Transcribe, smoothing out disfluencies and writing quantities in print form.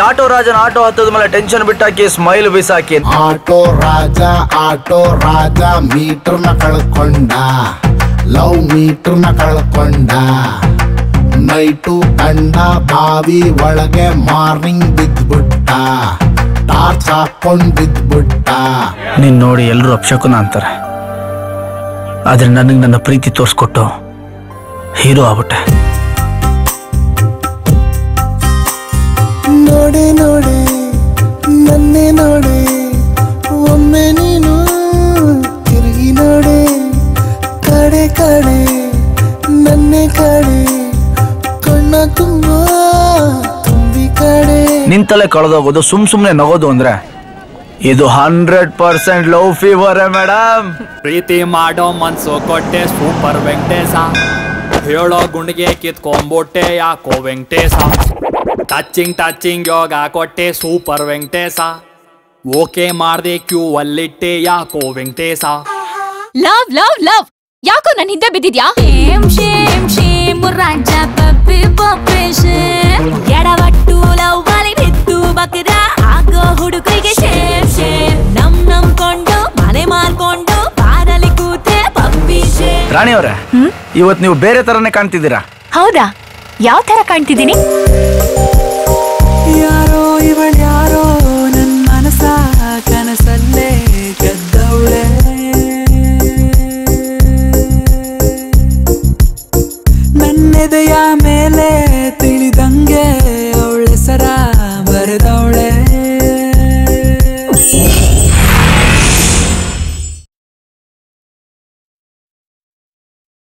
Auto ರಾಜನ auto ಹತ್ತದ ಮೇಲೆ ಟೆನ್ಷನ್ ಬಿಟ್ಟಾಕಿ ಸ್ಮೈಲ್ ಬಿಸಾಕಿ. ಆಟೋ ರಾಜ ಮೀಟರ್ನ ಕಳ್ಕೊಂಡ, ಲವ್ ಮೀಟರ್ನ ಕಳ್ಕೊಂಡ. ನೈಟು ಕಂಡ ಬಾವಿ ಒಳಗೆ ಮಾರ್ನಿಂಗ್ ಬಿದ್ಬಿಟ್ಟ, ಟಾರ್ಚ್ ಹಾಕೊಂಡ್ ಬಿದ್ಬಿಟ್ಟ. ನೀನ್ ನೋಡಿ ಎಲ್ರು ಅಪ್ಶಕುನ ಅಂತಾರೆ, ಆದ್ರೆ ನನಗೆ ನನ್ನ ಪ್ರೀತಿ ತೋರ್ಸ್ಕೊಟ್ಟು ಹೀರೋ ಆಗ್ಬಿಟ್ಟೆ. ನೋಡೆ ನೋಡೆ ನನ್ನೆ ನೋಡೆ, ಒಮ್ಮೆ ನೀನು ತಿರುಗಿ ನೋಡೆ. ಕಡೆ ಕಡೆ ನನ್ನೆ ಕಡೆ, ಕಣ್ಣ ತುಂಬ ತುಂಬಿ ಕಡೆ. ನಿಂತಲೇ ಕಳೆದೋಗೋದು, ಸುಮ್ನೆ ನಗೋದು ಅಂದ್ರೆ ಇದು 100% ಲವ್ ಫೀವರ್ ಮೇಡಮ್. ಪ್ರೀತಿ ಮಾಡೋ ಮನ್ಸು ಕೊಟ್ಟೆ ಸೂಪರ್ ವೆಂಕಟೇಶ, ಹೇಳೋ ಗುಂಡಿಗೆ ಕಿತ್ಕೊಂಡ್ಬಿಟ್ಟೆ ಯಾಕೋ ವೆಂಕಟೇಶ. ಟಚಿಂಗ್ ಯೋಗ ಕೊಟ್ಟೆ ಸೂಪರ್ ವೆಂಕಟೇಶ, ಓಕೆ ಮಾಡ್ದೆ ಕ್ಯೂ ಅಲ್ಲಿಟ್ಟೆ ಯಾಕೋ ವೆಂಕಟೇಶ. ಲವ್ ಲವ್ ಲವ್ ಯಾಕೋ ನನ್ ಹಿಂದೆ ಬಿದ್ದಿದ್ಯಾ? ರಾಜ ಪಪ್ಪಿ ಪಪ್ಪೇಶ ಎಡವಟ್ಟು ಲವ್ ಬಲಿ ಬಿದ್ದು ಬಕರ ಆಗೋ ಹುಡುಗರಿಗೆ ಶೇಮ್ ಶೇಮ್. ನಂಬ್ಕೊಂಡು ಮನೆ ಮಾರ್ಕೊಂಡು ಬಾರಲ್ಲಿ ಕೂತೆ ಪಪ್ಪಿ ಶೇಮ್. ರಾಣಿ ಅವ್ರೆ, ಇವತ್ ನೀವು ಬೇರೆ ತರನೇ ಕಾಣ್ತಿದ್ದೀರಾ. ಹೌದಾ? ಯಾವ ತರ ಕಾಣ್ತಿದ್ದೀನಿ? ಯಾರೋ ಇವಳ್ಯಾರೋ ನನ್ ಮನಸ ಕನಸಲ್ಲೇ ಗೆದ್ದವಳೆ. ನನ್ನೆದೆಯ ಮೇಲೆ ತಿಳಿದಂಗೆ ಅವಳ ಹೆಸರ